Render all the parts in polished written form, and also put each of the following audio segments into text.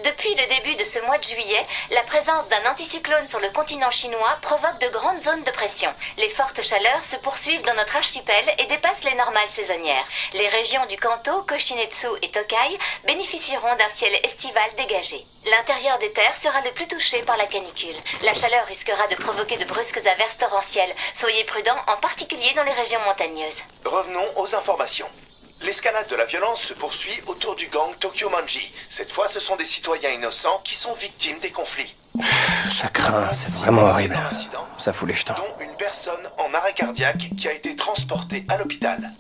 Depuis le début de ce mois de juillet, la présence d'un anticyclone sur le continent chinois provoque de grandes zones de pression. Les fortes chaleurs se poursuivent dans notre archipel et dépassent les normales saisonnières. Les régions du Kanto, Koshinetsu et Tokai bénéficieront d'un ciel estival dégagé. L'intérieur des terres sera le plus touché par la canicule. La chaleur risquera de provoquer de brusques averses torrentielles. Soyez prudents, en particulier dans les régions montagneuses. Revenons aux informations. L'escalade de la violence se poursuit autour du gang Tokyo Manji. Cette fois, ce sont des citoyens innocents qui sont victimes des conflits. Ça craint, c'est vraiment horrible. Ça fout les jetons. Dont une personne en arrêt cardiaque qui a été transportée à l'hôpital.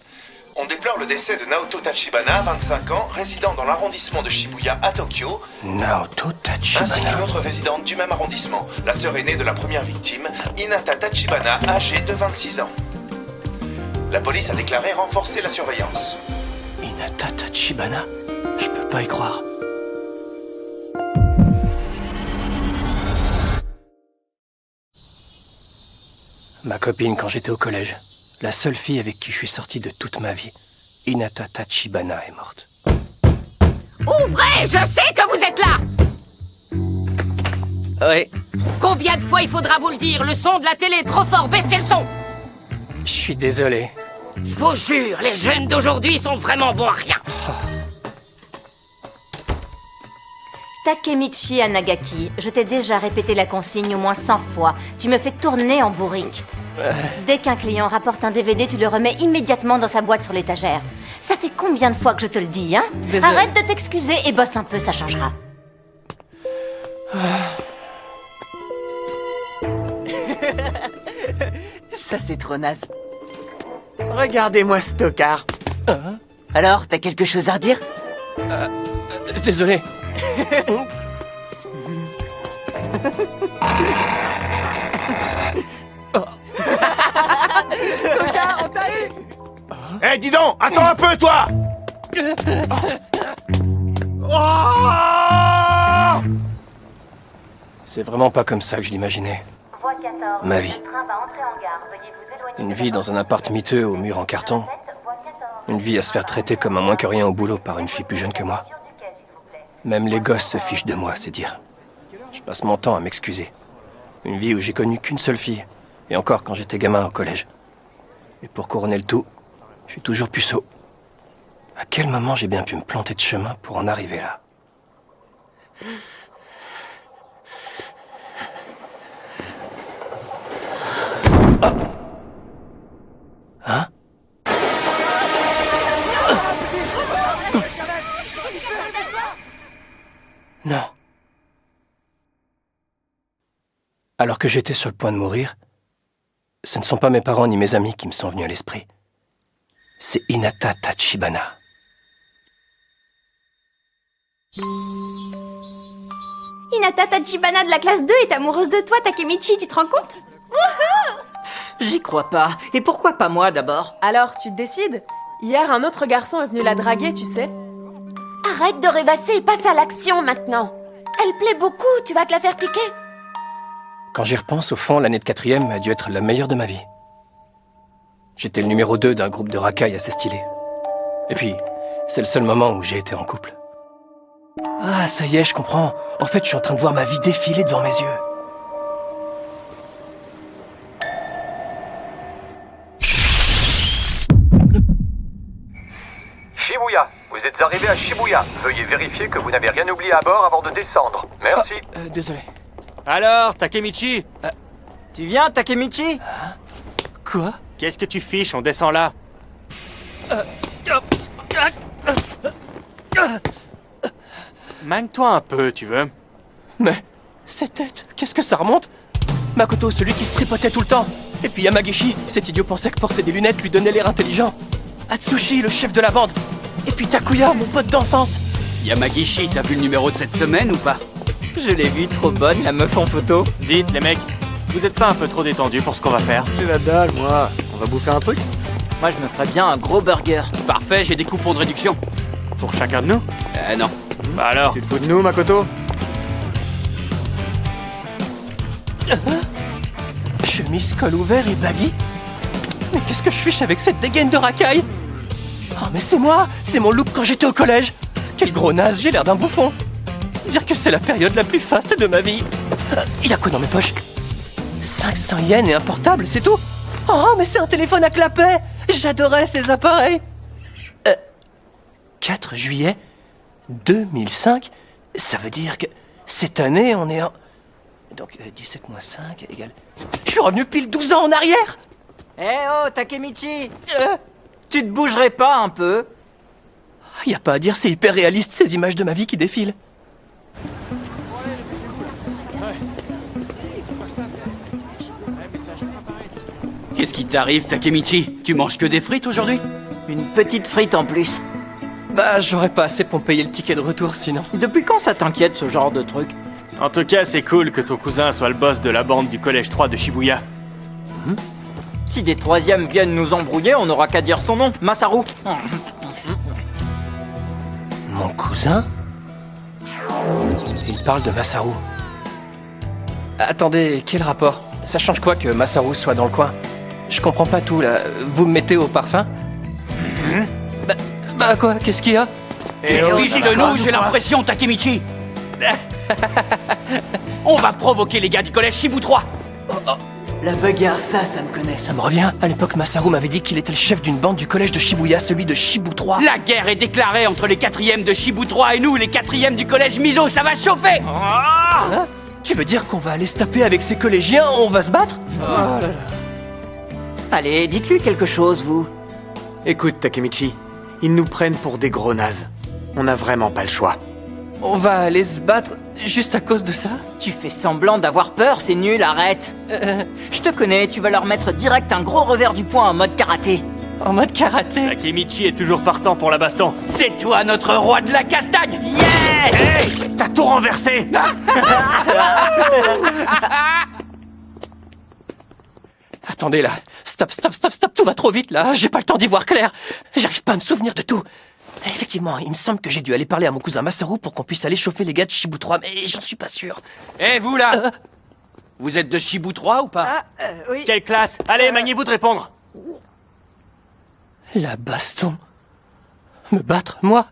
On déplore le décès de Naoto Tachibana, 25 ans, résident dans l'arrondissement de Shibuya à Tokyo. Naoto Tachibana. Ainsi qu'une autre résidente du même arrondissement, la sœur aînée de la première victime, Hinata Tachibana, âgée de 26 ans. La police a déclaré renforcer la surveillance. Hinata Tachibana? Je peux pas y croire. Ma copine quand j'étais au collège. La seule fille avec qui je suis sorti de toute ma vie. Hinata Tachibana est morte. Ouvrez! Je sais que vous êtes là! Oui. Combien de fois il faudra vous le dire? Le son de la télé est trop fort, baissez le son! Je suis désolé. Je vous jure, les jeunes d'aujourd'hui sont vraiment bons à rien. Takemichi Anagaki, je t'ai déjà répété la consigne au moins 100 fois. Tu me fais tourner en bourrique. Dès qu'un client rapporte un DVD, tu le remets immédiatement dans sa boîte sur l'étagère. Ça fait combien de fois que je te le dis, hein? Désolé. Arrête de t'excuser et bosse un peu, ça changera. Ça, c'est trop naze. Regardez-moi ce tocard. Alors, t'as quelque chose à redire? Désolé. Tocard, on t'a eu! Eh, dis donc, attends un peu, toi! C'est vraiment pas comme ça que je l'imaginais. Voie 14, Ma vie. le train va entrer en gare. Veuillez vous éloigner Une de vie la dans un appart miteux au mur en carton. voie 14. Une vie à se faire traiter comme un moins que rien au boulot par une fille plus jeune que moi. Même les gosses se fichent de moi, c'est dire. Je passe mon temps à m'excuser. Une vie où j'ai connu qu'une seule fille. Et encore quand j'étais gamin au collège. Et pour couronner le tout, je suis toujours puceau. À quel moment j'ai bien pu me planter de chemin pour en arriver là? Hein? Non. Alors que j'étais sur le point de mourir, ce ne sont pas mes parents ni mes amis qui me sont venus à l'esprit. C'est Hinata Tachibana. Hinata Tachibana de la classe 2 est amoureuse de toi, Takemichi, tu te rends compte? J'y crois pas. Et pourquoi pas moi, d'abord? Alors, tu te décides? Hier, un autre garçon est venu la draguer, tu sais. Arrête de rêvasser et passe à l'action maintenant. Elle plaît beaucoup, tu vas te la faire piquer. Quand j'y repense, au fond, l'année de 4e a dû être la meilleure de ma vie. J'étais le numéro 2 d'un groupe de racailles assez stylé. Et puis, c'est le seul moment où j'ai été en couple. Ah, ça y est, je comprends. En fait, je suis en train de voir ma vie défiler devant mes yeux. Shibuya, vous êtes arrivé à Shibuya. Veuillez vérifier que vous n'avez rien oublié à bord avant de descendre. Merci. Désolé. Alors, Takemichi, Tu viens, Takemichi? Quoi? qu'est-ce que tu fiches? On descend là. Manque-toi un peu, tu veux? Mais, cette tête, qu'est-ce que ça remonte? Makoto, celui qui se tripotait tout le temps. Et puis Yamagishi, cet idiot pensait que porter des lunettes lui donnait l'air intelligent. Atsushi, le chef de la bande. Et puis Takuya, mon pote d'enfance. Yamagishi, t'as vu le numéro de cette semaine ou pas? Je l'ai vue, trop bonne, la meuf en photo. Dites, les mecs, vous êtes pas un peu trop détendus pour ce qu'on va faire? J'ai la dalle, moi. On va bouffer un truc? Moi, je me ferais bien un gros burger. Parfait, j'ai des coupons de réduction. Pour chacun de nous? Non. Bah alors? Tu te fous de nous, Makoto? Chemise, col ouvert et baggy. Mais qu'est-ce que je fiche avec cette dégaine de racaille? Oh, mais c'est moi! C'est mon look quand j'étais au collège! Quel gros naze, j'ai l'air d'un bouffon! dire que c'est la période la plus faste de ma vie. Y a quoi dans mes poches? 500 yens et un portable, c'est tout? Oh, mais c'est un téléphone à clapet! J'adorais ces appareils! 4 juillet 2005? Ça veut dire que cette année, on est en... Donc 17 moins 5 égale... Je suis revenu pile 12 ans en arrière! Eh oh, Takemichi! Tu te bougerais pas un peu? Y a pas à dire, c'est hyper réaliste ces images de ma vie qui défilent. Qu'est-ce qui t'arrive, Takemichi? Tu manges que des frites aujourd'hui? Une petite frite en plus. Bah, j'aurais pas assez pour me payer le ticket de retour sinon. Depuis quand ça t'inquiète ce genre de truc? En tout cas, c'est cool que ton cousin soit le boss de la bande du collège 3 de Shibuya. Si des troisièmes viennent nous embrouiller, on n'aura qu'à dire son nom, Masaru. Mon cousin? Il parle de Masaru. Attendez, quel rapport? Ça change quoi que Masaru soit dans le coin? Je comprends pas tout là. Vous me mettez au parfum? Bah quoi? Qu'est-ce qu'il y a? Vigile-nous, j'ai l'impression, Takemichi. On va provoquer les gars du collège Shibu 3. La bagarre, ça me connaît. Ça me revient. À l'époque, Masaru m'avait dit qu'il était le chef d'une bande du collège de Shibuya, celui de Shibu 3. La guerre est déclarée entre les 4e de Shibu 3 et nous, les 4e du collège Mizo, ça va chauffer. Hein? Tu veux dire qu'on va aller se taper avec ces collégiens? On va se battre? Oh là là. Allez, dites-lui quelque chose, vous. Écoute, Takemichi, ils nous prennent pour des gros nazes. On n'a vraiment pas le choix. On va aller se battre juste à cause de ça? Tu fais semblant d'avoir peur, c'est nul, arrête. Je te connais, tu vas leur mettre direct un gros revers du poing en mode karaté. En mode karaté? Takemichi est toujours partant pour la baston. C'est toi notre roi de la castagne. Yeah! Hey, t'as tout renversé. Attendez là, stop, tout va trop vite là, j'ai pas le temps d'y voir clair. J'arrive pas à me souvenir de tout. Effectivement, il me semble que j'ai dû aller parler à mon cousin Masaru pour qu'on puisse aller chauffer les gars de Shibu 3, mais j'en suis pas sûr. Eh vous là, vous êtes de Shibu 3 ou pas? Oui. Quelle classe? Allez, maniez-vous de répondre. La baston? Me battre, moi?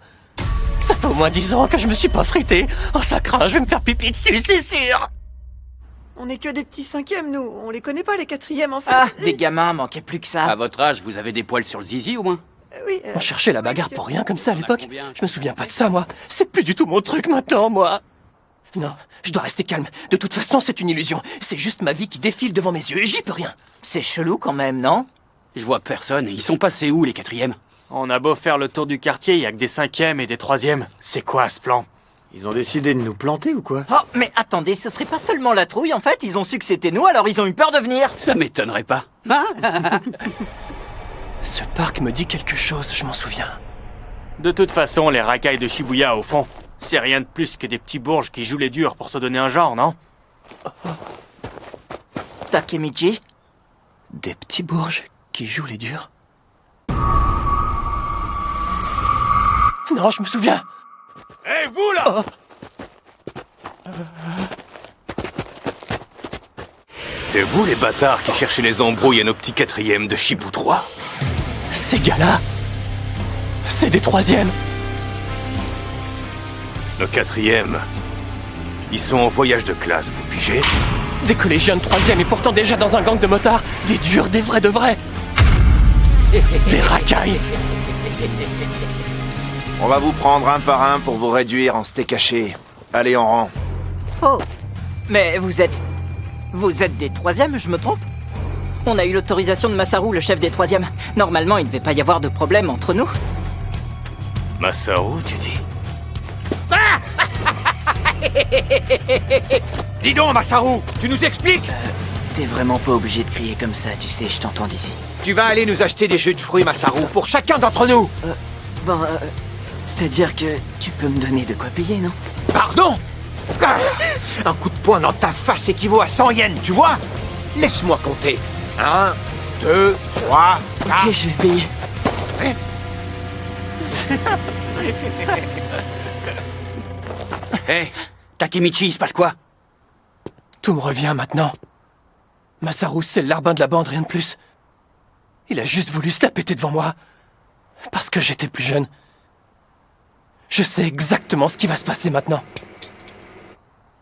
Ça fait au moins 10 ans que je me suis pas frité. Oh ça craint, je vais me faire pipi dessus, c'est sûr. On n'est que des petits cinquièmes, nous. On les connaît pas, les quatrièmes, en fait. Ah, des gamins, manquait plus que ça. À votre âge, vous avez des poils sur le zizi au moins? Oui. On cherchait la bagarre pour rien comme ça à l'époque. Je me souviens pas de ça, moi. C'est plus du tout mon truc maintenant, moi. Non, je dois rester calme. De toute façon, c'est une illusion. C'est juste ma vie qui défile devant mes yeux et j'y peux rien. C'est chelou quand même, non? Je vois personne. Ils sont passés où, les 4e? On a beau faire le tour du quartier, il y a que des 5e et des 3e. C'est quoi ce plan? Ils ont décidé de nous planter ou quoi? Oh, mais attendez, ce serait pas seulement la trouille, en fait. Ils ont su que c'était nous, alors ils ont eu peur de venir. Ça m'étonnerait pas. Ce parc me dit quelque chose, je m'en souviens. De toute façon, les racailles de Shibuya, au fond, c'est rien de plus que des petits bourges qui jouent les durs pour se donner un genre, non? Takemichi? Des petits bourges qui jouent les durs? Non, je me souviens. Hé, vous là! C'est vous les bâtards qui cherchez les embrouilles à nos petits 4e de Shibu 3? Ces gars-là, c'est des 3e. Nos 4e, ils sont en voyage de classe, vous pigez? Des collégiens de 3e et pourtant déjà dans un gang de motards. Des durs, des vrais de vrais. Des racailles. On va vous prendre un par un pour vous réduire en steak haché. Allez en rang. Oh, mais vous êtes des 3e, je me trompe? On a eu l'autorisation de Masaru, le chef des 3e. Normalement, il ne devait pas y avoir de problème entre nous. Masaru, tu dis? Dis donc, Masaru, tu nous expliques? T'es vraiment pas obligé de crier comme ça, tu sais, je t'entends d'ici. Tu vas aller nous acheter des jus de fruits, Masaru, pour chacun d'entre nous. C'est-à-dire que tu peux me donner de quoi payer, non? Pardon? Un coup de poing dans ta face équivaut à 100 yens, tu vois? Laisse-moi compter. 1, 2, 3, 4... Ok, je vais payer. Hé, Takemichi, il se passe quoi? Tout me revient maintenant. Masaru, c'est le larbin de la bande, rien de plus. Il a juste voulu se la péter devant moi. Parce que j'étais plus jeune. Je sais exactement ce qui va se passer maintenant.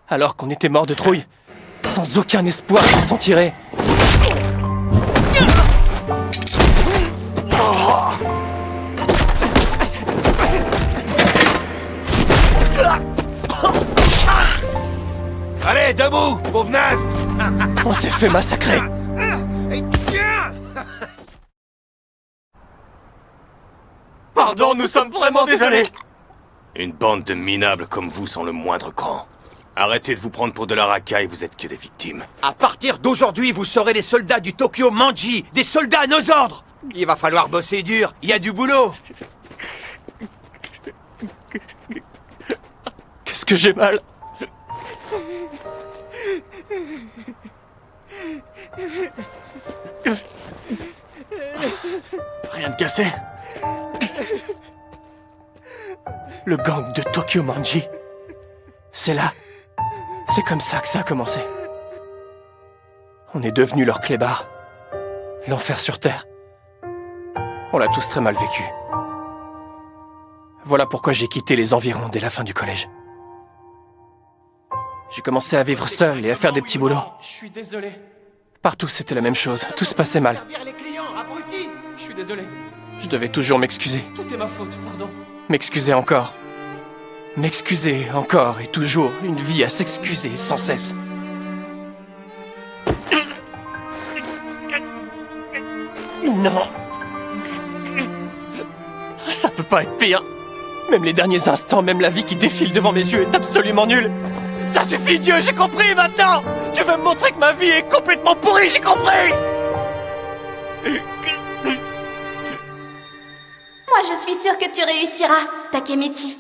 Alors qu'on était mort de trouille, sans aucun espoir de s'en tirer. Allez, debout, pauvre naze! On s'est fait massacrer. Pardon, nous sommes vraiment désolés. Une bande de minables comme vous sans le moindre cran. Arrêtez de vous prendre pour de la racaille, vous êtes que des victimes. À partir d'aujourd'hui, vous serez des soldats du Tokyo Manji, des soldats à nos ordres. Il va falloir bosser dur, il y a du boulot. Qu'est-ce que j'ai mal? Rien de cassé. Le gang de Tokyo Manji. C'est là. C'est comme ça que ça a commencé. On est devenus leur clébard. L'enfer sur Terre. On l'a tous très mal vécu. Voilà pourquoi j'ai quitté les environs dès la fin du collège. J'ai commencé à vivre seul et à faire des petits boulots. Je suis désolé. Partout c'était la même chose, tout se passait mal. Je suis désolé. Je devais toujours m'excuser. Tout est ma faute, pardon. M'excuser encore. M'excuser encore et toujours. Une vie à s'excuser sans cesse. Non. Ça peut pas être pire. Même les derniers instants, même la vie qui défile devant mes yeux est absolument nulle. Ça suffit, Dieu, j'ai compris maintenant. Tu veux me montrer que ma vie est complètement pourrie, j'ai compris. Moi, je suis sûre que tu réussiras, Takemichi.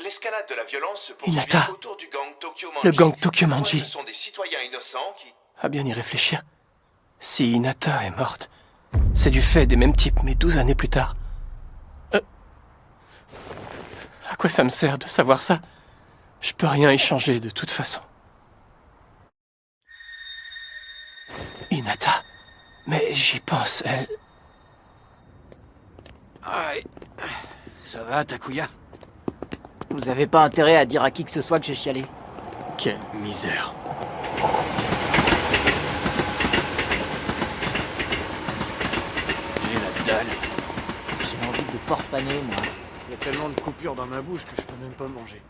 L'escalade de la violence se poursuit Hinata. autour du gang Tokyo Manji. Le gang Tokyo Manji. Ce sont des citoyens innocents qui... À bien y réfléchir. Si Hinata est morte, c'est du fait des mêmes types, mais 12 années plus tard. À quoi ça me sert de savoir ça? Je peux rien y changer de toute façon. Hinata. Mais j'y pense, elle... Aïe. Ça va, Takuya? Vous avez pas intérêt à dire à qui que ce soit que j'ai chialé. Quelle misère. J'ai la dalle. J'ai envie de porc pané, moi. Il y a tellement de coupures dans ma bouche que je peux même pas manger.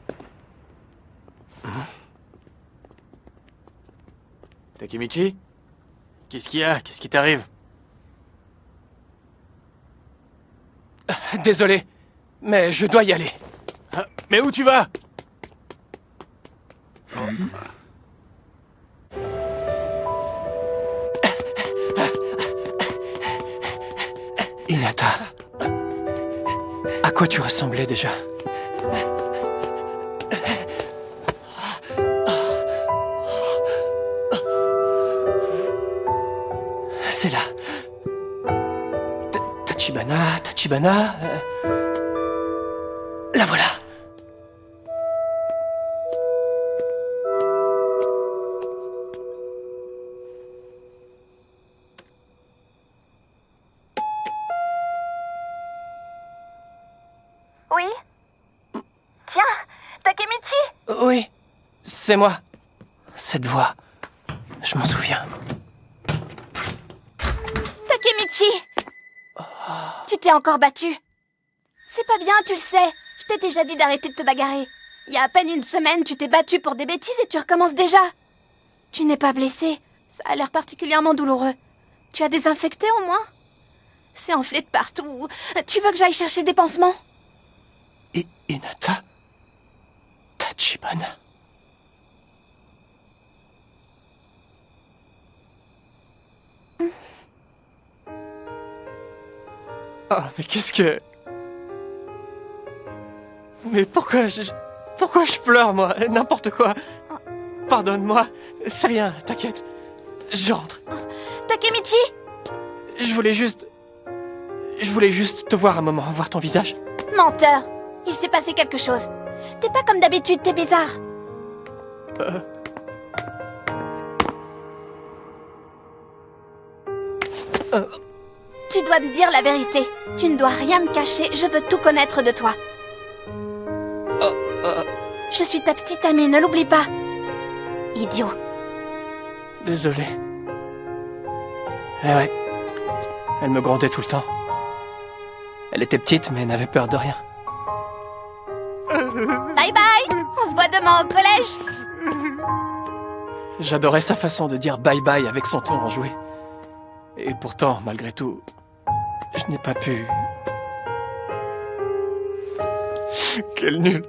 Takemichi? Qu'est-ce qu'il y a? Qu'est-ce qui t'arrive? Désolé, mais je dois y aller. Ah, mais où tu vas? Hinata. À quoi tu ressemblais déjà? C'est là. Tachibana... La voilà. Oui? Tiens, Takemichi? Oui, c'est moi. Cette voix, je m'en souviens. Takemichi! Tu t'es encore battu. C'est pas bien, tu le sais. Je t'ai déjà dit d'arrêter de te bagarrer. Il y a à peine une semaine, tu t'es battu pour des bêtises et tu recommences déjà. Tu n'es pas blessé. Ça a l'air particulièrement douloureux. Tu as désinfecté au moins? C'est enflé de partout. Tu veux que j'aille chercher des pansements? Hinata? Tachibana? Oh, mais qu'est-ce que... Mais pourquoi je pleure, moi? N'importe quoi. Pardonne-moi. C'est rien, t'inquiète. Je rentre. Takemichi! Je voulais juste te voir un moment, voir ton visage. Menteur! Il s'est passé quelque chose. T'es pas comme d'habitude, t'es bizarre. Tu dois me dire la vérité. Tu ne dois rien me cacher, je veux tout connaître de toi. Je suis ta petite amie, ne l'oublie pas. Idiot. Désolé. Eh ouais. Elle me grondait tout le temps. Elle était petite, mais n'avait peur de rien. Bye bye. On se voit demain au collège. J'adorais sa façon de dire bye bye avec son ton enjoué. Et pourtant, malgré tout, je n'ai pas pu... Quel nul.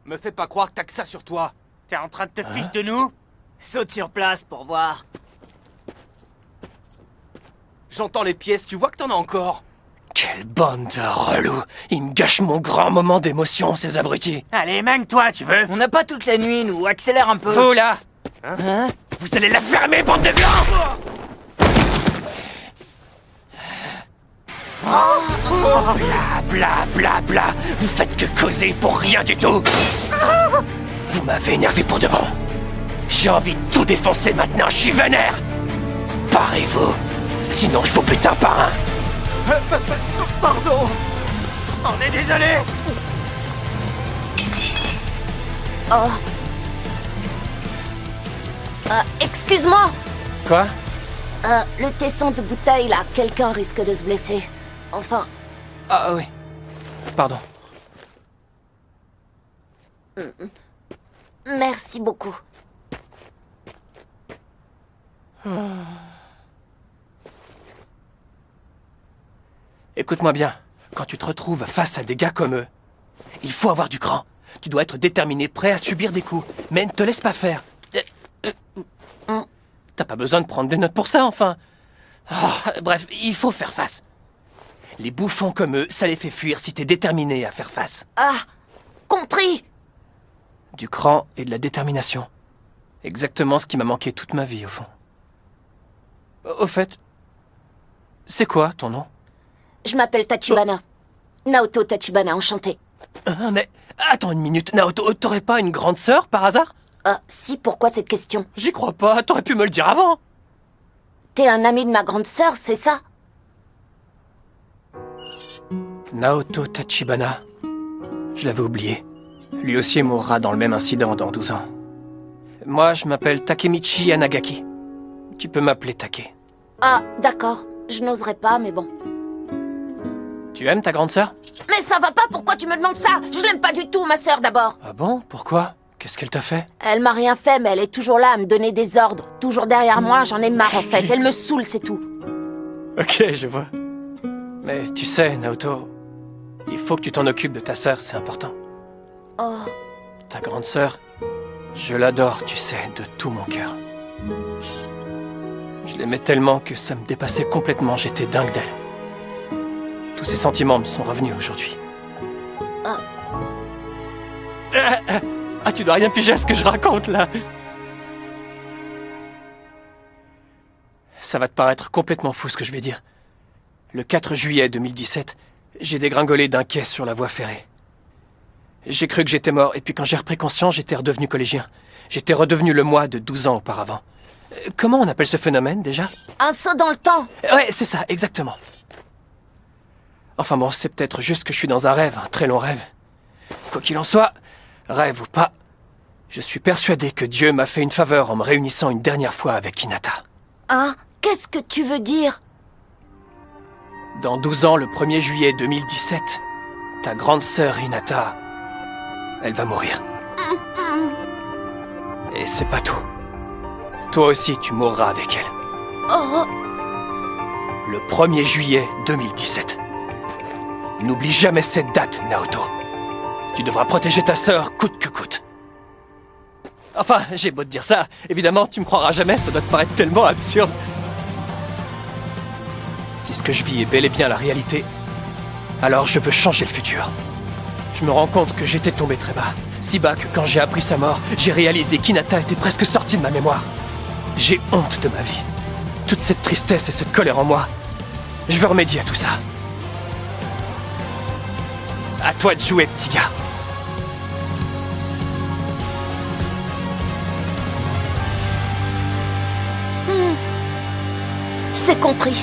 Me fais pas croire que t'as que ça sur toi. T'es en train de te fiche de nous? Saute sur place pour voir. J'entends les pièces, tu vois que t'en as encore. Quelle bande de relous. Ils me gâchent mon grand moment d'émotion, ces abrutis. Allez, mangue-toi, tu veux? On n'a pas toute la nuit, nous. Accélère un peu. Vous, là. Hein? Vous allez la fermer, bande de violents. Bla bla bla bla. Vous faites que causer pour rien du tout. Vous m'avez énervé pour de bon. J'ai envie de tout défoncer maintenant, je suis vénère. Parez-vous, sinon je vous bute un par un. Pardon. On est désolé. Oh. Excuse-moi. Quoi? Le tesson de bouteille, là, quelqu'un risque de se blesser. Enfin... Ah oui. Pardon. Merci beaucoup. Écoute-moi bien. Quand tu te retrouves face à des gars comme eux, il faut avoir du cran. Tu dois être déterminé, prêt à subir des coups. Mais ne te laisse pas faire. T'as pas besoin de prendre des notes pour ça, enfin. Bref, il faut faire face. Les bouffons comme eux, ça les fait fuir si t'es déterminé à faire face. Ah, compris. Du cran et de la détermination. Exactement ce qui m'a manqué toute ma vie, au fond. Au fait, c'est quoi ton nom? Je m'appelle Tachibana. Naoto Tachibana, enchanté. Mais attends une minute, Naoto, t'aurais pas une grande sœur, par hasard? Si, pourquoi cette question? J'y crois pas, t'aurais pu me le dire avant. T'es un ami de ma grande sœur, c'est ça? Naoto Tachibana. Je l'avais oublié. Lui aussi mourra dans le même incident dans 12 ans. Moi, je m'appelle Takemichi Yanagaki. Tu peux m'appeler Take. Ah, d'accord. Je n'oserais pas, mais bon. Tu aimes ta grande sœur? Mais ça va pas, pourquoi tu me demandes ça? Je l'aime pas du tout, ma sœur, d'abord. Ah bon? Pourquoi? Qu'est-ce qu'elle t'a fait? Elle m'a rien fait, mais elle est toujours là à me donner des ordres. Toujours derrière moi, j'en ai marre en fait. Elle me saoule, c'est tout. Ok, je vois. Mais tu sais, Naoto, il faut que tu t'en occupes de ta sœur, c'est important. Oh. Ta grande sœur, je l'adore, tu sais, de tout mon cœur. Je l'aimais tellement que ça me dépassait complètement, j'étais dingue d'elle. Tous ces sentiments me sont revenus aujourd'hui. Ah, tu dois rien piger à ce que je raconte, là. Ça va te paraître complètement fou ce que je vais dire. Le 4 juillet 2017, j'ai dégringolé d'un quai sur la voie ferrée. J'ai cru que j'étais mort, et puis quand j'ai repris conscience, j'étais redevenu collégien. J'étais redevenu le moi de 12 ans auparavant. Comment on appelle ce phénomène, déjà? Un saut dans le temps. Ouais, c'est ça, exactement. Enfin bon, c'est peut-être juste que je suis dans un rêve, un très long rêve. Quoi qu'il en soit, rêve ou pas, je suis persuadé que Dieu m'a fait une faveur en me réunissant une dernière fois avec Hinata. Hein? Qu'est-ce que tu veux dire? Dans 12 ans, le 1er juillet 2017, ta grande sœur Hinata, elle va mourir. Et c'est pas tout. Toi aussi, tu mourras avec elle. Oh. Le 1er juillet 2017. N'oublie jamais cette date, Naoto. Tu devras protéger ta sœur coûte que coûte. Enfin, j'ai beau te dire ça, évidemment, tu me croiras jamais, ça doit te paraître tellement absurde. Si ce que je vis est bel et bien la réalité, alors je veux changer le futur. Je me rends compte que j'étais tombé très bas, si bas que quand j'ai appris sa mort, j'ai réalisé qu'Hinata était presque sortie de ma mémoire. J'ai honte de ma vie. Toute cette tristesse et cette colère en moi, je veux remédier à tout ça. À toi de jouer, petit gars. C'est compris.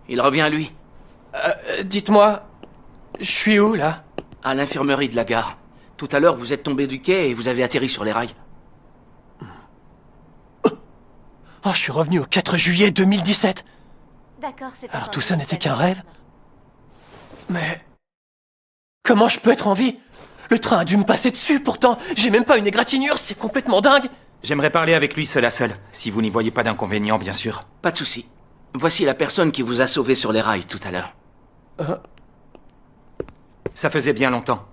Il revient à lui. Dites-moi, je suis où, là? À l'infirmerie de la gare. Tout à l'heure, vous êtes tombé du quai et vous avez atterri sur les rails. Oh, je suis revenu au 4 juillet 2017. D'accord, c'est Alors tout ça n'était qu'un rêve? Mais... comment je peux être en vie? Le train a dû me passer dessus, pourtant, j'ai même pas une égratignure, c'est complètement dingue! J'aimerais parler avec lui seul à seul, si vous n'y voyez pas d'inconvénient, bien sûr. Pas de souci. Voici la personne qui vous a sauvé sur les rails tout à l'heure. Ça faisait bien longtemps.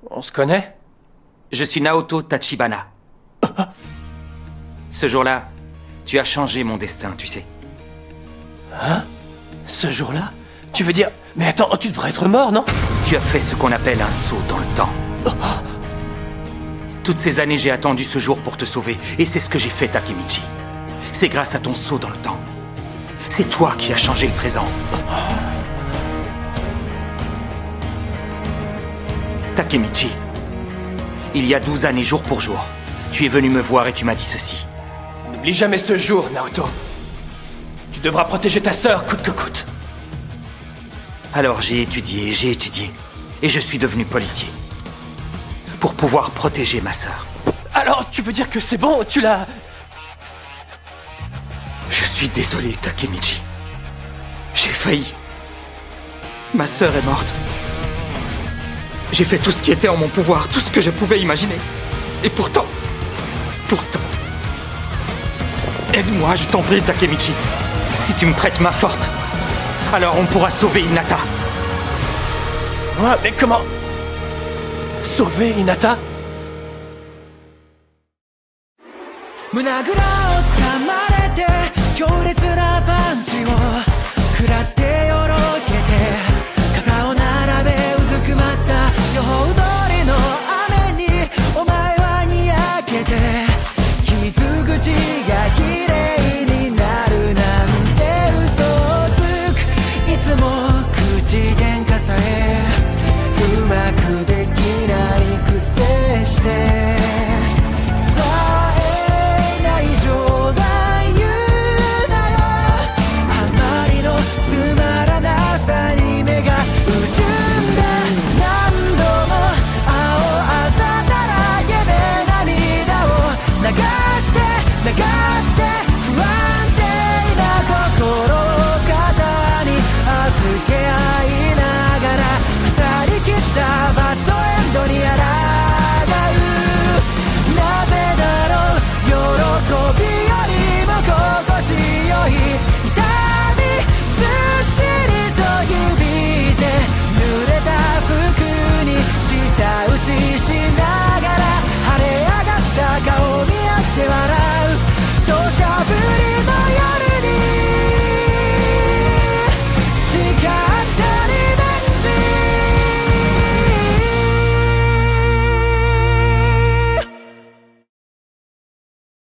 On se connaît? Je suis Naoto Tachibana. Ce jour-là, tu as changé mon destin, tu sais. Hein? Ce jour-là? Tu veux dire... mais attends, tu devrais être mort, non? Tu as fait ce qu'on appelle un saut dans le temps. Toutes ces années, j'ai attendu ce jour pour te sauver, et c'est ce que j'ai fait, Takemichi. C'est grâce à ton saut dans le temps. C'est toi qui as changé le présent. Takemichi, il y a 12 années, jour pour jour, tu es venu me voir et tu m'as dit ceci. N'oublie jamais ce jour, Naoto. Tu devras protéger ta sœur, coûte que coûte. Alors j'ai étudié, et je suis devenu policier. Pour pouvoir protéger ma sœur. Alors, tu veux dire que c'est bon, tu l'as... Je suis désolé, Takemichi. J'ai failli. Ma sœur est morte. J'ai fait tout ce qui était en mon pouvoir, tout ce que je pouvais imaginer. Et pourtant... Aide-moi, je t'en prie, Takemichi. Si tu me prêtes main forte, alors on pourra sauver Hinata. Ouais, mais comment... sauver Hinata?胸ぐらをつかまれ